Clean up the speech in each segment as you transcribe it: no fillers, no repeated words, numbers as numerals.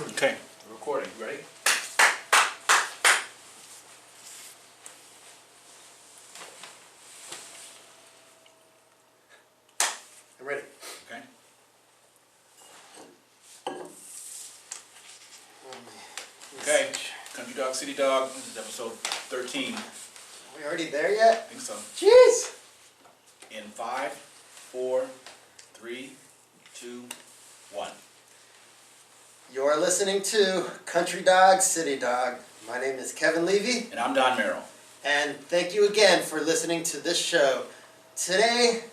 Okay, recording. Ready? I'm ready. Okay. Okay. Country Dog, City Dog. This is episode 13. Are we already there yet? I think so. Jeez! In 5, 4, 3, 2, 1. You're listening to Country Dog, City Dog. My name is Kevin Levy. And I'm Don Merrill. And thank you again for listening to this show. Today,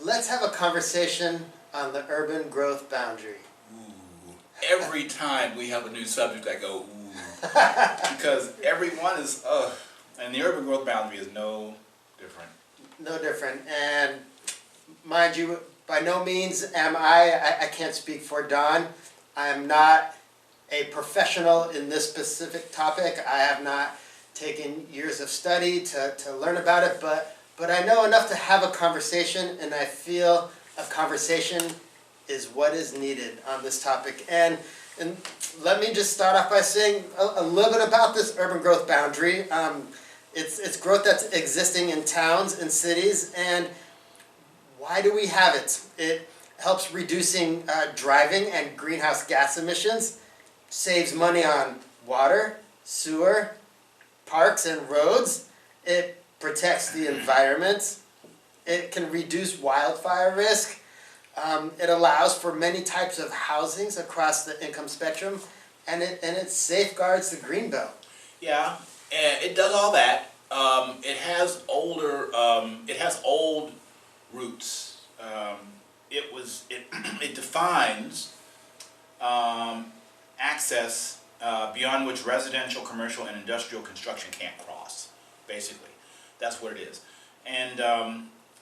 let's have a conversation on the urban growth boundary. Ooh. Every time we have a new subject, I go, ooh. Because everyone is, and the urban growth boundary is no different. No different. And mind you, by no means am I can't speak for Don. I am not a professional in this specific topic. I have not taken years of study to learn about it, but I know enough to have a conversation, and I feel a conversation is what is needed on this topic. And let me just start off by saying a little bit about this urban growth boundary. It's growth that's existing in towns and cities, and why do we have it? It helps reducing driving and greenhouse gas emissions, saves money on water, sewer, parks and roads. It protects the environment. It can reduce wildfire risk. It allows for many types of housings across the income spectrum, and it safeguards the green belt. Yeah, and it does all that. It has old roots. It defines access beyond which residential, commercial, and industrial construction can't cross. Basically, that's what it is. And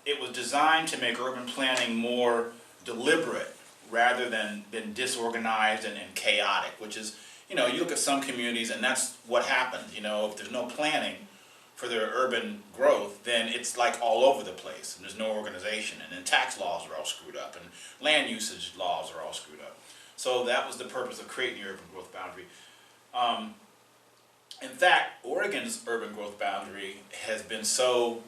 it was designed to make urban planning more deliberate rather than disorganized and chaotic. Which is, you look at some communities and that's what happens. If there's no planning for their urban growth, then it's like all over the place, and there's no organization, and then tax laws are all screwed up, and land usage laws are all screwed up. So that was the purpose of creating the urban growth boundary. In fact, Oregon's urban growth boundary has been so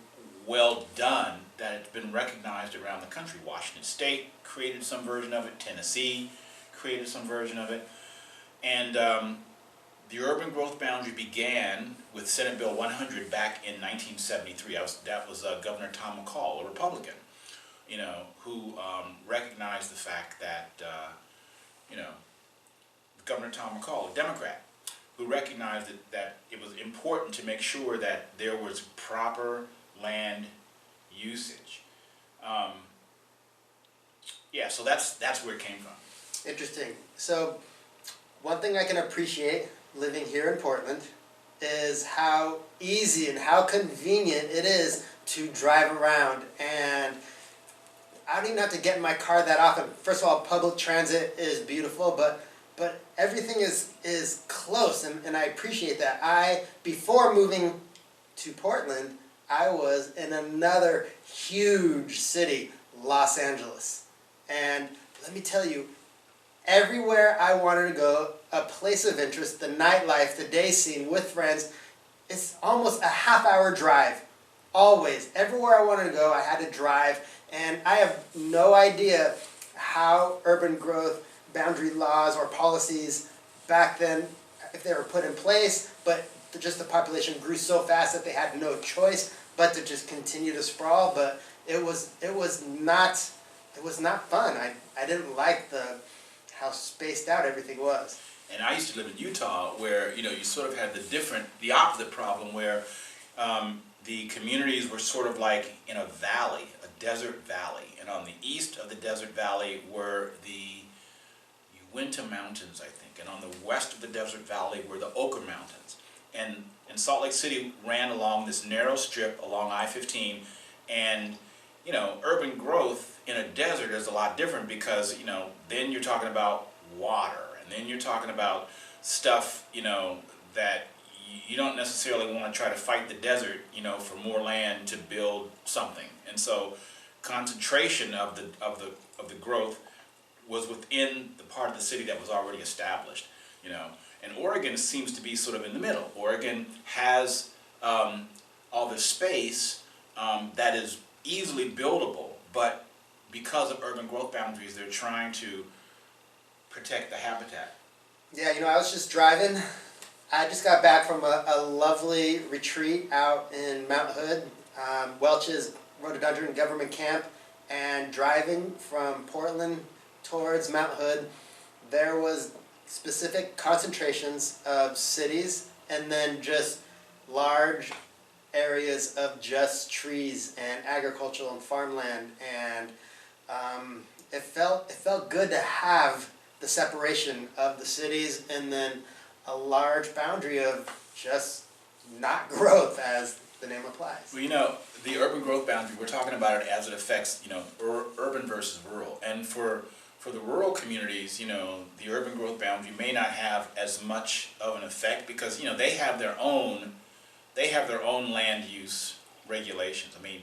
well done that it's been recognized around the country. Washington State created some version of it, Tennessee created some version of it, and the urban growth boundary began with Senate Bill 100 back in 1973. That was Governor Tom McCall, a Republican, who recognized the fact that, Governor Tom McCall, a Democrat, who recognized that it was important to make sure that there was proper land usage. So that's where it came from. Interesting. So one thing I can appreciate living here in Portland is how easy and how convenient it is to drive around, and I don't even have to get in my car that often. First of all, public transit is beautiful, but everything is close, and I appreciate that. Before moving to Portland, I was in another huge city, Los Angeles, and let me tell you, everywhere I wanted to go, a place of interest, the nightlife, the day scene with friends, it's almost a half-hour drive. Always. Everywhere I wanted to go, I had to drive. And I have no idea how urban growth boundary laws or policies back then, if they were put in place, but just the population grew so fast that they had no choice but to just continue to sprawl. But it was not fun. I didn't like how spaced out everything was. And I used to live in Utah, where you sort of had the opposite problem, where the communities were sort of like in a valley, a desert valley, and on the east of the desert valley were the Uinta Mountains, I think, and on the west of the desert valley were the Oquirrh Mountains. And Salt Lake City ran along this narrow strip along I-15, and urban growth in a desert is a lot different because then you're talking about water, and then you're talking about stuff that you don't necessarily want to try to fight the desert for more land to build something. And so concentration of the growth was within the part of the city that was already established, you know. And Oregon seems to be sort of in the middle. Oregon has all this space that is easily buildable, but because of urban growth boundaries, they're trying to protect the habitat. Yeah, I was just driving. I just got back from a lovely retreat out in Mount Hood, Welch's Rhododendron Government Camp, and driving from Portland towards Mount Hood, there was specific concentrations of cities and then just large areas of just trees and agricultural and farmland, and it felt good to have the separation of the cities and then a large boundary of just not growth, as the name applies. Well, the urban growth boundary, we're talking about it as it affects, urban versus rural. And for the rural communities, the urban growth boundary may not have as much of an effect because, they have their own land use regulations. I mean,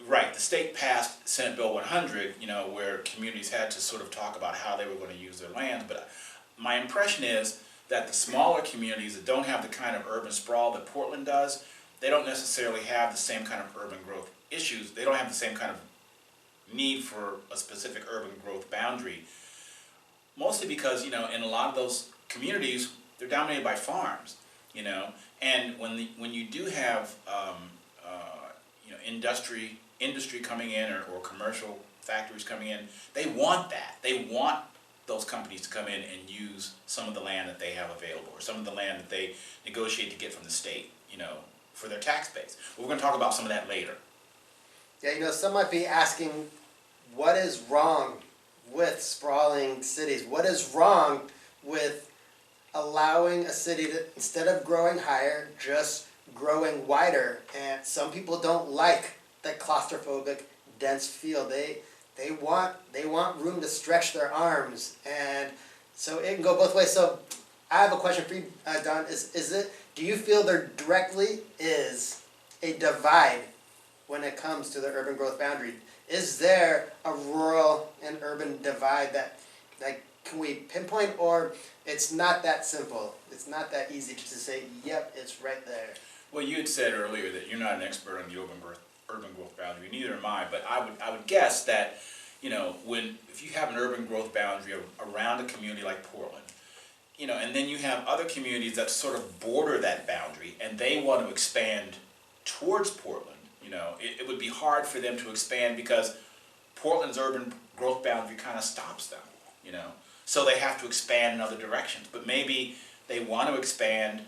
right, the state passed Senate Bill 100, where communities had to sort of talk about how they were going to use their lands. But my impression is that the smaller communities that don't have the kind of urban sprawl that Portland does, they don't necessarily have the same kind of urban growth issues. They don't have the same kind of need for a specific urban growth boundary. Mostly because, in a lot of those communities, they're dominated by farms, and when you do have industry coming in or commercial factories coming in, they want that. They want those companies to come in and use some of the land that they have available or some of the land that they negotiate to get from the state, for their tax base. But we're going to talk about some of that later. Yeah, some might be asking, what is wrong with sprawling cities? What is wrong with allowing a city to, instead of growing higher, just growing wider? And some people don't like the claustrophobic, dense feel. They want room to stretch their arms, and so it can go both ways. So I have a question for you, Don. Do you feel there directly is a divide when it comes to the urban growth boundary? Is there a rural and urban divide that can we pinpoint, or it's not that simple? It's not that easy to say, yep, it's right there. Well, you had said earlier that you're not an expert on the urban growth boundary. Neither am I. But I would guess that if you have an urban growth boundary around a community like Portland, and then you have other communities that sort of border that boundary, and they want to expand towards Portland. It would be hard for them to expand because Portland's urban growth boundary kind of stops them. So they have to expand in other directions. But maybe they want to expand,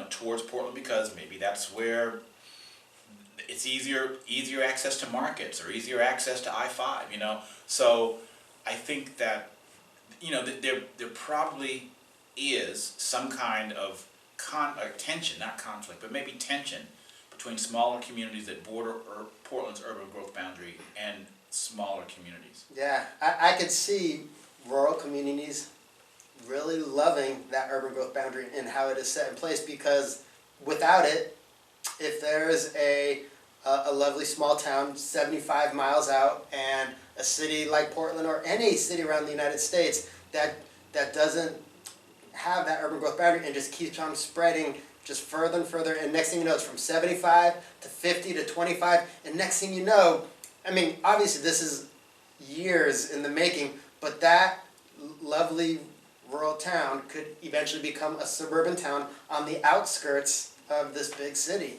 towards Portland because maybe that's where it's easier access to markets or easier access to I-5. So I think that there probably is some kind of tension, not conflict, but maybe tension between smaller communities that border Portland's urban growth boundary and smaller communities. Yeah, I could see rural communities really loving that urban growth boundary and how it is set in place, because without it, if there is a lovely small town 75 miles out and a city like Portland or any city around the United States that doesn't have that urban growth boundary and just keeps on spreading just further and further, and next thing you know it's from 75 to 50 to 25, and next thing you know, I mean, obviously this is years in the making, but that lovely rural town could eventually become a suburban town on the outskirts of this big city.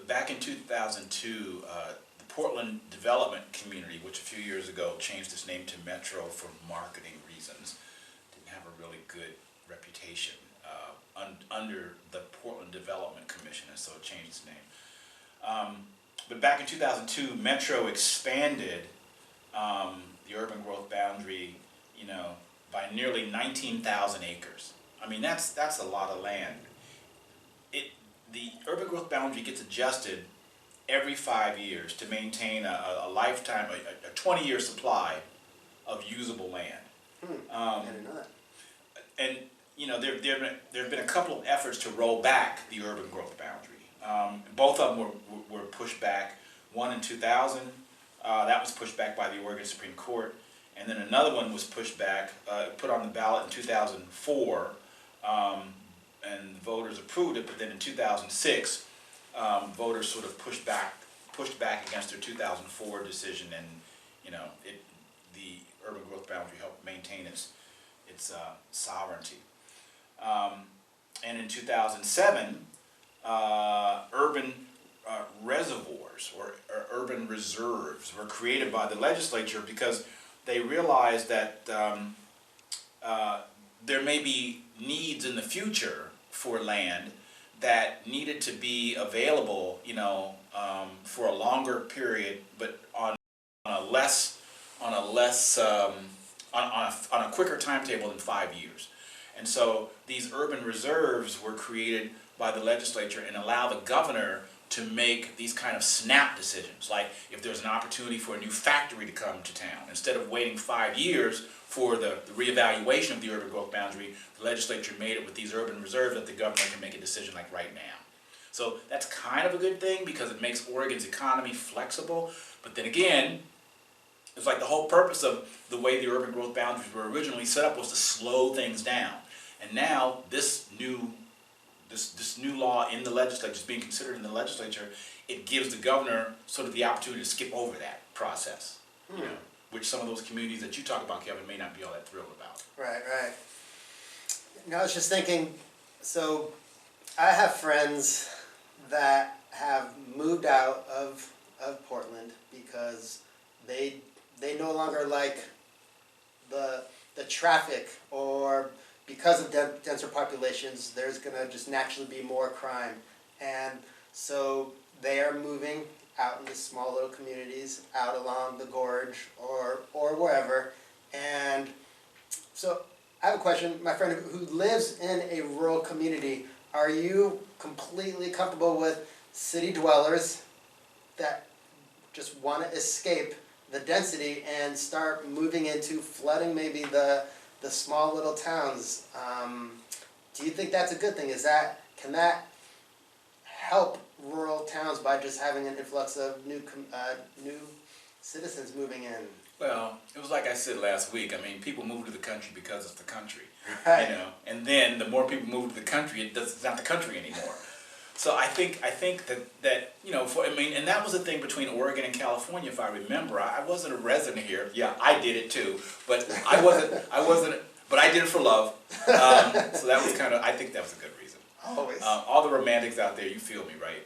Back in 2002, the Portland Development Community, which a few years ago changed its name to Metro for marketing reasons, didn't have a really good reputation under the Portland Development Commission, and so it changed its name. But back in 2002, Metro expanded the urban growth boundary, by nearly 19,000 acres. I mean, that's a lot of land. The urban growth boundary gets adjusted every 5 years to maintain a lifetime, a 20-year supply of usable land. I didn't know that. And there have been a couple of efforts to roll back the urban growth boundary. Both of them were pushed back. One in 2000, that was pushed back by the Oregon Supreme Court, and then another one was pushed back, put on the ballot in 2004, and voters approved it. But then in 2006, voters sort of pushed back against their 2004 decision, and the urban growth boundary helped maintain its sovereignty. And in 2007, urban reservoirs or urban reserves were created by the legislature because they realized that there may be needs in the future for land that needed to be available, for a longer period, but on a quicker timetable than 5 years. And so these urban reserves were created by the legislature and allow the governor to make these kind of snap decisions. Like if there's an opportunity for a new factory to come to town, instead of waiting 5 years for the reevaluation of the urban growth boundary, the legislature made it with these urban reserves that the governor can make a decision like right now. So that's kind of a good thing because it makes Oregon's economy flexible. But then again, it's like the whole purpose of the way the urban growth boundaries were originally set up was to slow things down. And now this new law in the legislature is being considered in the legislature. It gives the governor sort of the opportunity to skip over that process, which some of those communities that you talk about, Kevin, may not be all that thrilled about. Right. Now I was just thinking, so I have friends that have moved out of Portland because they no longer like the traffic, or because of denser populations, there's going to just naturally be more crime. And so they are moving out into small little communities, out along the gorge or wherever. And so I have a question. My friend who lives in a rural community, are you completely comfortable with city dwellers that just want to escape the density and start moving into flooding maybe the small little towns? Do you think that's a good thing? Can that help rural towns by just having an influx of new citizens moving in? Well, it was like I said last week. I mean, people move to the country because it's the country, Right. And then the more people move to the country, it's not the country anymore. So I think that and that was the thing between Oregon and California, if I remember. I wasn't a resident here. Yeah, I did it too, but I wasn't. But I did it for love. So that was I think that was a good reason. Always. All the romantics out there, you feel me, right?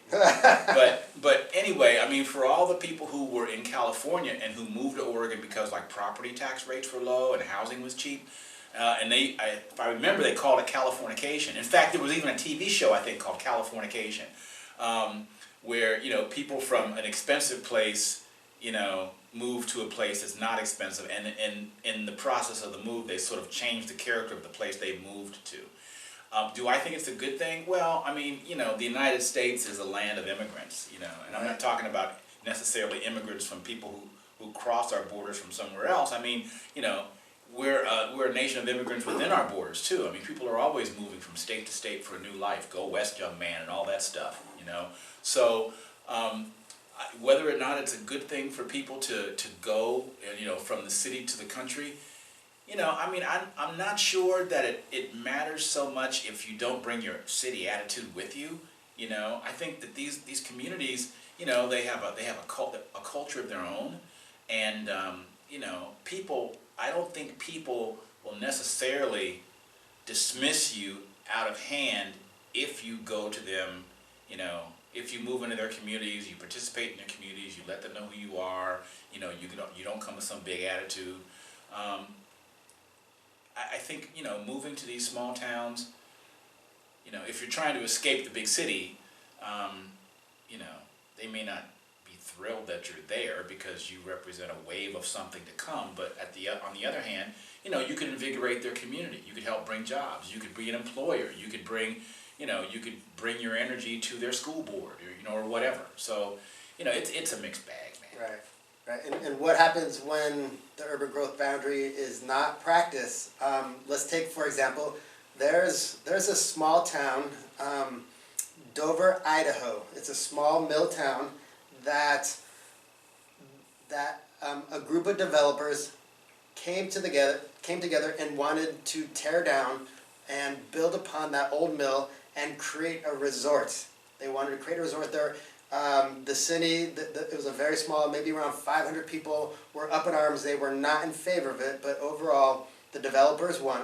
But anyway, I mean, for all the people who were in California and who moved to Oregon because like property tax rates were low and housing was cheap, and if I remember, they called it Californication. In fact, there was even a TV show I think called Californication, where people from an expensive place move to a place that's not expensive, and in the process of the move, they sort of change the character of the place they moved to. Do I think it's a good thing? Well, I mean, the United States is a land of immigrants, and I'm not talking about necessarily immigrants from people who cross our borders from somewhere else. I mean, we're a nation of immigrants within our borders too. I mean, people are always moving from state to state for a new life. Go west, young man, and all that stuff, So whether or not it's a good thing for people to go, from the city to the country, I mean, I'm not sure that it matters so much if you don't bring your city attitude with you. I think that these communities, they have a culture of their own, and people. I don't think people will necessarily dismiss you out of hand if you go to them. If you move into their communities, you participate in their communities, you let them know who you are. You don't come with some big attitude. I think, moving to these small towns, if you're trying to escape the big city, they may not be thrilled that you're there because you represent a wave of something to come. But on the other hand, you could invigorate their community. You could help bring jobs. You could be an employer. You could bring your energy to their school board, or whatever. So, it's a mixed bag, man. Right. And what happens when the urban growth boundary is not practiced? Let's take, for example, there's a small town, Dover, Idaho. It's a small mill town that a group of developers came together and wanted to tear down and build upon that old mill and create a resort. They wanted to create a resort there. The city, it was a very small, maybe around 500 people were up in arms. They were not in favor of it, but overall, the developers won.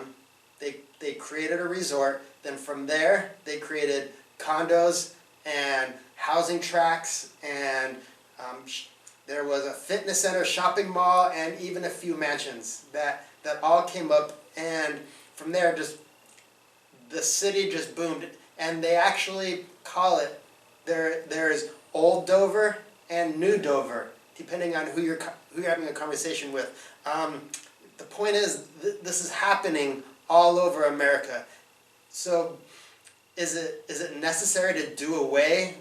They created a resort. Then from there, they created condos and housing tracts, and there was a fitness center, shopping mall, and even a few mansions that all came up. And from there, just the city just boomed. And they actually call it, there's Old Dover and New Dover, depending on who you're having a conversation with. The point is, this is happening all over America. So, is it necessary to do away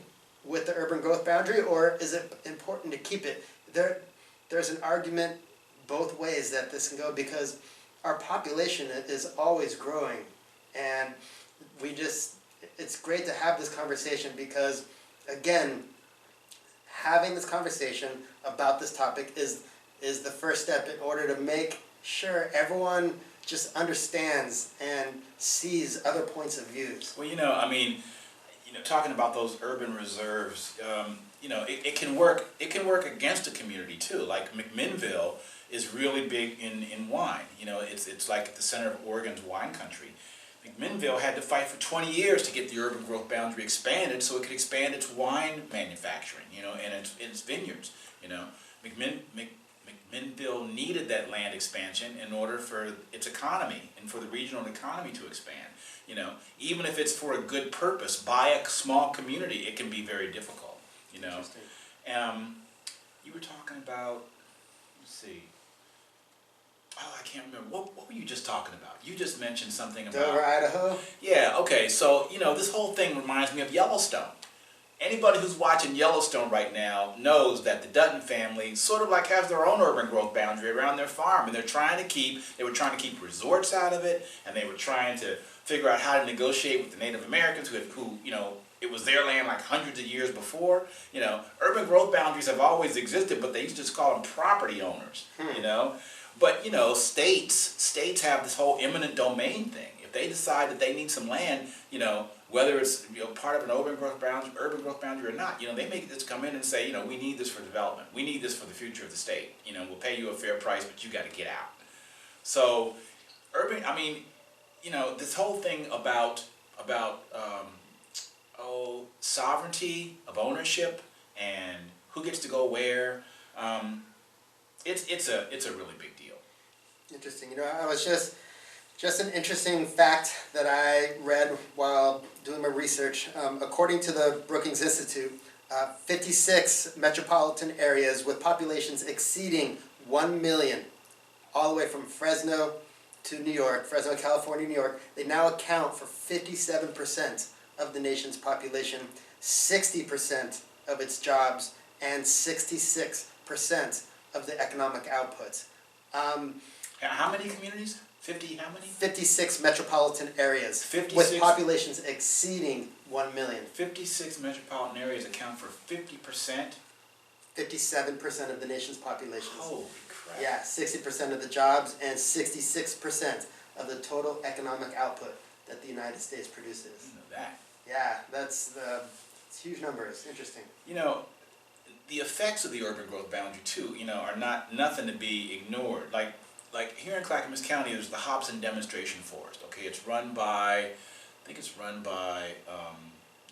with the urban growth boundary, or is it important to keep it? There's an argument both ways that this can go, because our population is always growing, and it's great to have this conversation, because again, having this conversation about this topic is the first step in order to make sure everyone just understands and sees other points of views. Well, talking about those urban reserves, it can work. It can work against a community too. Like McMinnville is really big in wine. It's like at the center of Oregon's wine country. McMinnville had to fight for 20 years to get the urban growth boundary expanded so it could expand its wine manufacturing, and its vineyards. McMinnville needed that land expansion in order for its economy and for the regional economy to expand. Even if it's for a good purpose, by a small community, it can be very difficult. Interesting. You were talking about, let's see. Oh, I can't remember. What were you just talking about? You just mentioned something about Dover, Idaho? Yeah, okay. So, this whole thing reminds me of Yellowstone. Anybody who's watching Yellowstone right now knows that the Dutton family sort of like has their own urban growth boundary around their farm, and they were trying to keep resorts out of it, and they were trying to figure out how to negotiate with the Native Americans who it was their land like hundreds of years before. Urban growth boundaries have always existed, but they used to just call them property owners, But, states have this whole eminent domain thing. If they decide that they need some land, whether it's part of an urban growth boundary or not, they make this come in and say, we need this for development. We need this for the future of the state. We'll pay you a fair price, but you got to get out. So, this whole thing about sovereignty of ownership and who gets to go where, it's a really big deal. Interesting. I was just an interesting fact that I read while doing my research. According to the Brookings Institute, 56 metropolitan areas with populations exceeding 1 million, all the way from Fresno to New York, Fresno, California, New York, they now account for 57% of the nation's population, 60% of its jobs, and 66% of the economic output. How many communities? 50, how many? 56 metropolitan areas 56, with populations exceeding 1 million. 56 metropolitan areas account for 50%? 57% of the nation's population. Holy crap. Yeah, 60% of the jobs and 66% of the total economic output that the United States produces. I didn't know that. Yeah, it's huge numbers. Interesting. The effects of the urban growth boundary too, are nothing to be ignored. Like here in Clackamas County, there's the Hobson Demonstration Forest. Okay, it's run by the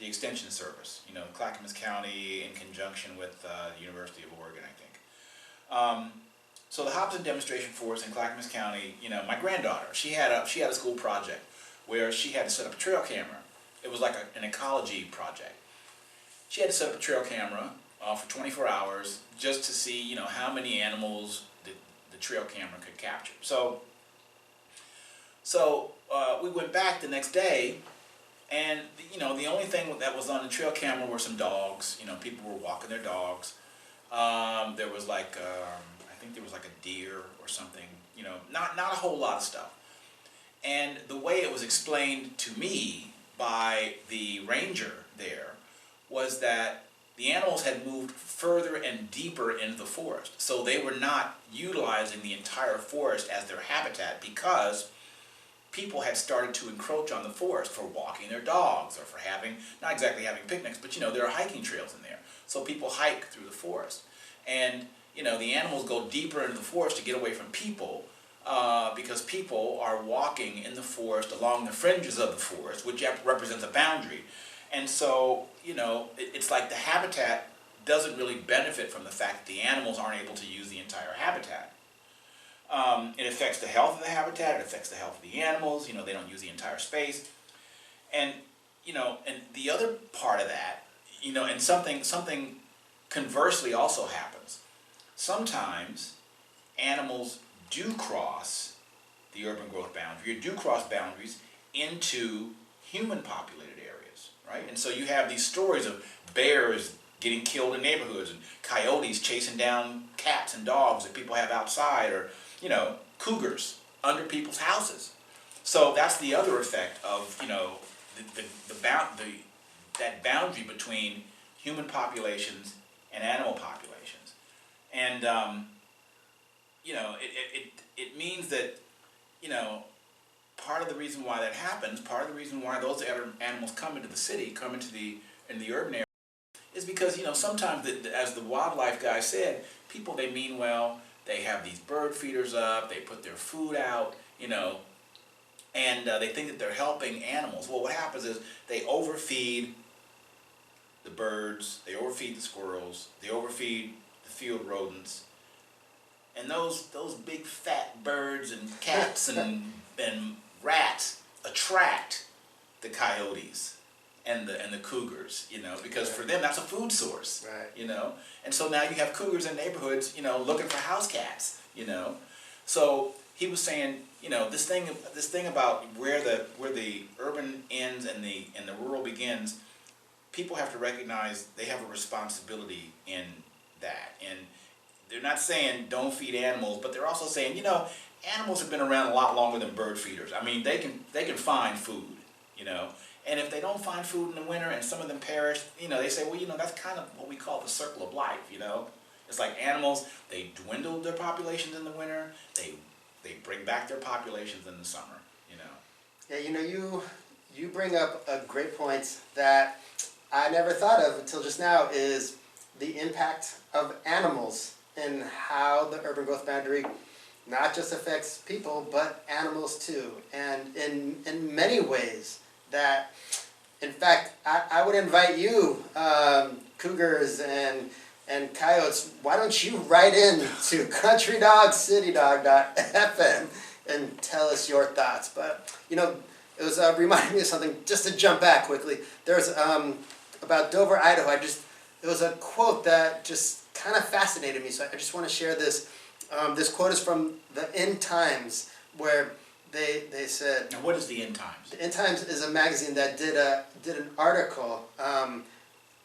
Extension Service. Clackamas County in conjunction with the University of Oregon, I think. So the Hobson Demonstration Forest in Clackamas County, my granddaughter, she had a school project where she had to set up a trail camera. It was like an ecology project. She had to set up a trail camera for 24 hours just to see, how many animals the trail camera could capture. So we went back the next day, and the only thing that was on the trail camera were some dogs. People were walking their dogs. There was I think there was like a deer or something. Not a whole lot of stuff. And the way it was explained to me by the ranger there was that the animals had moved further and deeper into the forest. So they were not utilizing the entire forest as their habitat because people had started to encroach on the forest for walking their dogs or for having, not exactly having picnics, but there are hiking trails in there. So people hike through the forest. And, the animals go deeper into the forest to get away from people because people are walking in the forest along the fringes of the forest, which represents a boundary. And so, it's like the habitat doesn't really benefit from the fact that the animals aren't able to use the entire habitat. It affects the health of the habitat, it affects the health of the animals, they don't use the entire space. And, and the other part of that, and something conversely also happens. Sometimes animals do cross the urban growth boundary, or do cross boundaries into human populated areas, right? And so you have these stories of bears getting killed in neighborhoods and coyotes chasing down cats and dogs that people have outside, or cougars under people's houses. So that's the other effect of that boundary between human populations and animal populations, and it means that part of the reason why that happens, part of the reason why those animals come into the city, in the urban area, is because sometimes as the wildlife guy said, people, they mean well. They have these bird feeders up, they put their food out, and they think that they're helping animals. Well, what happens is they overfeed the birds, they overfeed the squirrels, they overfeed the field rodents, and those big fat birds and cats and rats attract the coyotes and the cougars, because for them that's a food source, right. And so now you have cougars in neighborhoods, looking for house cats, So he was saying, this thing about where the urban ends and the rural begins, people have to recognize they have a responsibility in that. And they're not saying don't feed animals, but they're also saying, animals have been around a lot longer than bird feeders. I mean, they can find food, And if they don't find food in the winter and some of them perish, they say, well, that's kind of what we call the circle of life, It's like animals, they dwindle their populations in the winter, they bring back their populations in the summer, Yeah, you bring up a great point that I never thought of until just now, is the impact of animals and how the urban growth boundary not just affects people, but animals too. And in many ways that, in fact, I would invite you, cougars and coyotes, why don't you write in to countrydogcitydog.fm and tell us your thoughts. But, it was reminding me of something, just to jump back quickly. There's, about Dover, Idaho, it was a quote that just kind of fascinated me, so I just want to share this. This quote is from the End Times, where they said... Now, what is the End Times? The End Times is a magazine that did an article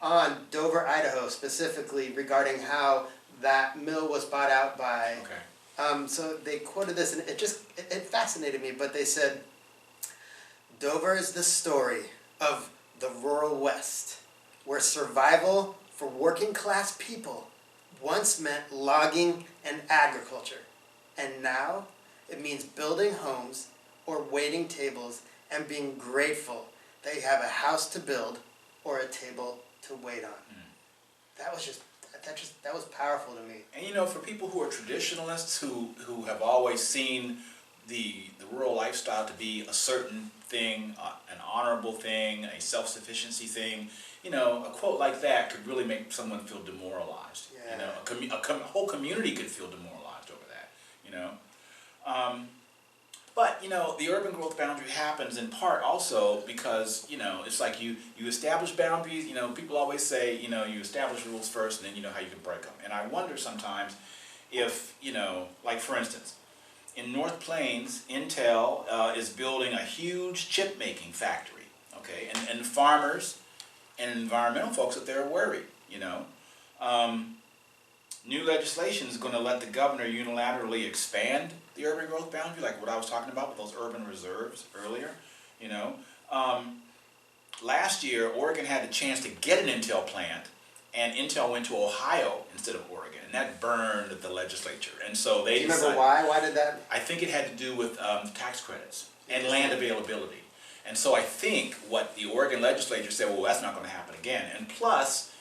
on Dover, Idaho, specifically regarding how that mill was bought out by... Okay. So they quoted this, and it fascinated me, but they said, Dover is the story of the rural West, where survival for working class people once meant logging and agriculture, and now it means building homes or waiting tables and being grateful that you have a house to build or a table to wait on. That was powerful to me. And for people who are traditionalists, who have always seen the rural lifestyle to be a certain thing, an honorable thing, a self-sufficiency thing, a quote like that could really make someone feel demoralized. Yeah. A whole community could feel demoralized over that. But the urban growth boundary happens in part also because it's like you establish boundaries. People always say you establish rules first, and then you know how you can break them. And I wonder sometimes if like for instance, in North Plains, Intel is building a huge chip making factory. Okay, and farmers and environmental folks up there are worried. New legislation is going to let the governor unilaterally expand the urban growth boundary, like what I was talking about with those urban reserves earlier. Last year, Oregon had the chance to get an Intel plant, and Intel went to Ohio instead of Oregon, and that burned the legislature. And so they Do you remember decided, why? Why did that? I think it had to do with tax credits and land availability. And so I think what the Oregon legislature said, well, that's not going to happen again. And plus,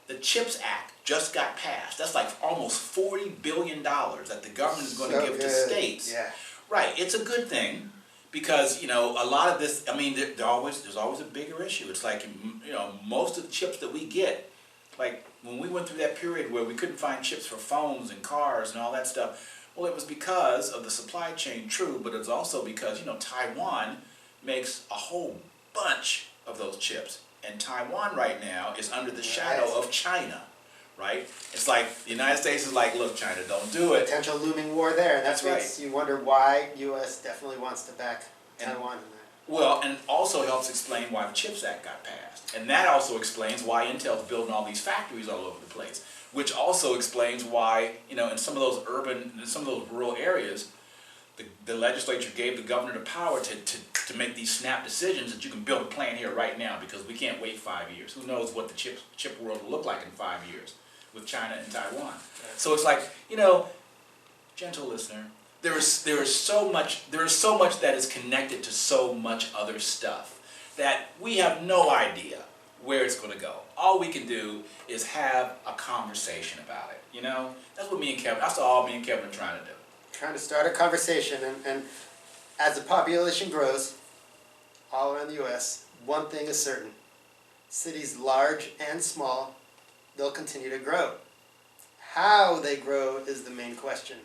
the CHIPS Act just got passed. That's like almost $40 billion that the government is going to give to states. Yeah. Right. It's a good thing because, you know, a lot of this, I mean, there's always a bigger issue. It's like, you know, most of the chips that we get, like when we went through that period where we couldn't find chips for phones and cars and all that stuff, well, it was because of the supply chain, true, but it's also because, you know, Taiwan makes a whole bunch of those chips. And Taiwan right now is under the shadow of China, right? It's like the United States is like, look, China, don't do it. Potential looming war there, and that makes you wonder why U.S. definitely wants to back Taiwan in that. Well, and also helps explain why the CHIPS Act got passed. And that also explains why Intel's building all these factories all over the place, which also explains why, you know, in some of those rural areas, the legislature gave the governor the power to make these snap decisions that you can build a plant here right now because we can't wait 5 years. Who knows what the chip world will look like in 5 years with China and Taiwan. So it's like, you know, gentle listener, there is so much that is connected to so much other stuff that we have no idea where it's going to go. All we can do is have a conversation about it, you know? That's all me and Kevin are trying to do. Trying to start a conversation, and as the population grows all around the U.S., one thing is certain. Cities large and small, they'll continue to grow. How they grow is the main question.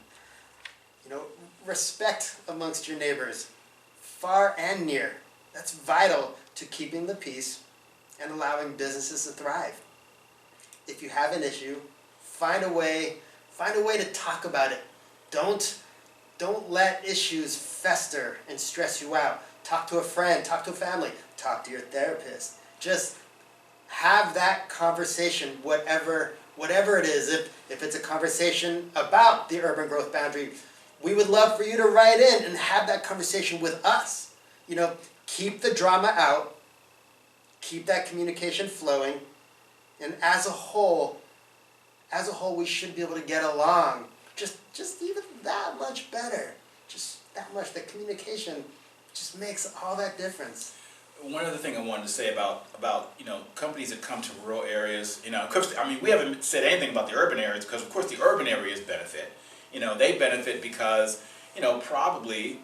You know, respect amongst your neighbors, far and near. That's vital to keeping the peace and allowing businesses to thrive. If you have an issue, find a way to talk about it. Don't let issues fester and stress you out. Talk to a friend, talk to a family, talk to your therapist. Just have that conversation, whatever it is. If it's a conversation about the urban growth boundary, we would love for you to write in and have that conversation with us. You know, keep the drama out, keep that communication flowing, and as a whole, we should be able to get along just even that much better. Just that much. The communication just makes all that difference. One other thing I wanted to say about you know, companies that come to rural areas, you know, I mean, we haven't said anything about the urban areas because of course the urban areas benefit. You know, they benefit because, you know, probably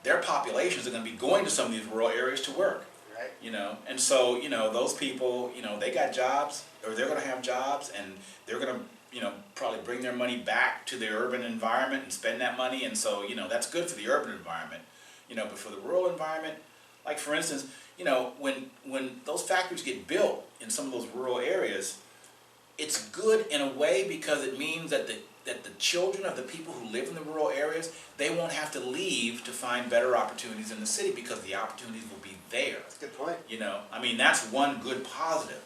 their populations are going to be going to some of these rural areas to work. Right. You know, and so, you know, those people, you know, they got jobs, or they're going to have jobs, and they're going to, you know, probably bring their money back to the urban environment and spend that money, and so, you know, that's good for the urban environment. You know, but for the rural environment, like for instance, you know, when those factories get built in some of those rural areas, it's good in a way because it means that the children of the people who live in the rural areas, they won't have to leave to find better opportunities in the city because the opportunities will be there. That's a good point. You know, I mean, that's one good positive.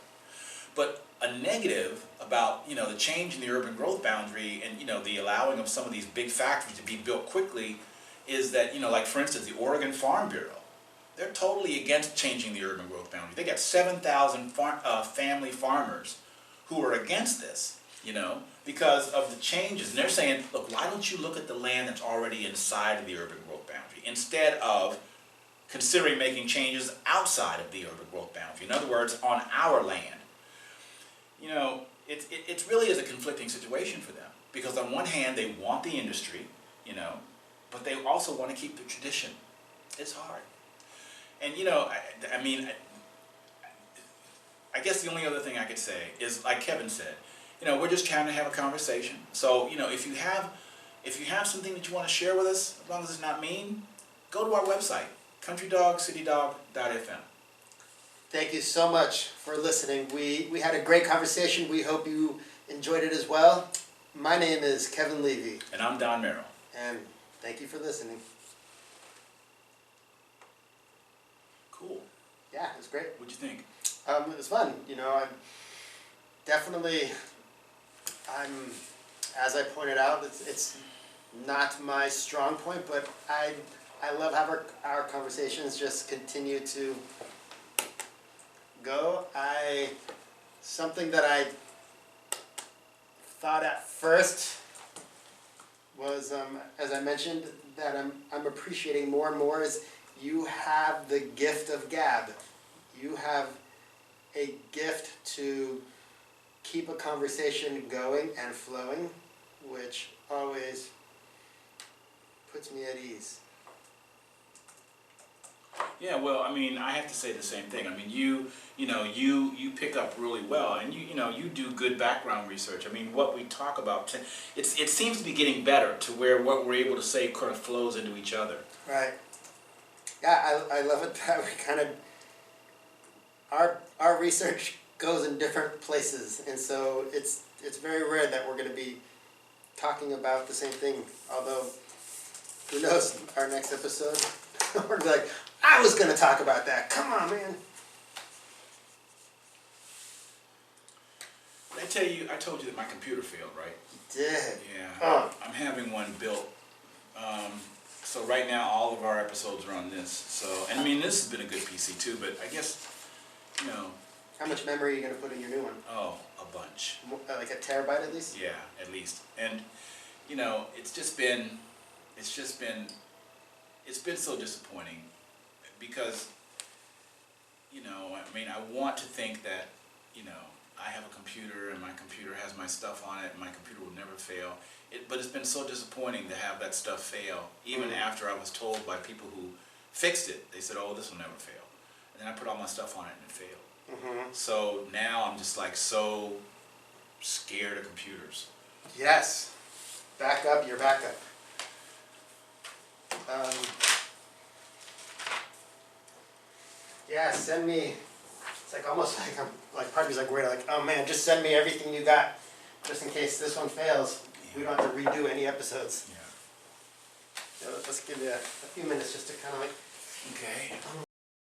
But a negative about, you know, the change in the urban growth boundary and, you know, the allowing of some of these big factories to be built quickly is that, you know, like for instance, the Oregon Farm Bureau, they're totally against changing the urban growth boundary. They got 7,000 family farmers who are against this, you know, because of the changes. And they're saying, look, why don't you look at the land that's already inside of the urban growth boundary instead of considering making changes outside of the urban growth boundary? In other words, on our land. You know, it really is a conflicting situation for them because on one hand they want the industry, you know, but they also want to keep the tradition. It's hard. And you know, I mean, I guess the only other thing I could say is, like Kevin said, you know, we're just trying to have a conversation. So, you know, if you have something that you want to share with us, as long as it's not mean, go to our website, countrydogcitydog.fm. Thank you so much for listening. We had a great conversation. We hope you enjoyed it as well. My name is Kevin Levy. And I'm Don Merrill. And thank you for listening. Cool. Yeah, it was great. What'd you think? It was fun. You know, as I pointed out, it's not my strong point, but I love how our conversations just continue to go. Something that I thought at first was, as I mentioned, that I'm appreciating more and more is you have the gift of gab. You have a gift to keep a conversation going and flowing, which always puts me at ease. Yeah, well, I mean, I have to say the same thing. I mean, you pick up really well, and you do good background research. I mean, what we talk about, it seems to be getting better to where what we're able to say kind of flows into each other. Right. Yeah, I love it that we kind of, our research goes in different places, and so it's very rare that we're going to be talking about the same thing. Although, who knows, our next episode, we're like, I was going to talk about that. Come on, man. I told you that my computer failed, right? You did. Yeah. Oh. I'm having one built. So right now, all of our episodes are on this. So, and I mean, this has been a good PC too, but I guess, How much memory are you going to put in your new one? Oh, a bunch. Like a terabyte at least? Yeah, at least. And, it's been so disappointing because, I mean, I want to think that, I have a computer and my computer has my stuff on it and my computer will never fail. But it's been so disappointing to have that stuff fail, even after I was told by people who fixed it. They said, oh, this will never fail. And then I put all my stuff on it and it failed. Mm-hmm. So now I'm just like so scared of computers. Yes. Back up your backup. Yeah, send me. It's like almost like I'm like part of me's like worried, like, oh man, just send me everything you got, just in case this one fails. We don't have to redo any episodes. Yeah. Yeah, let's give you a few minutes just to kind of like Okay.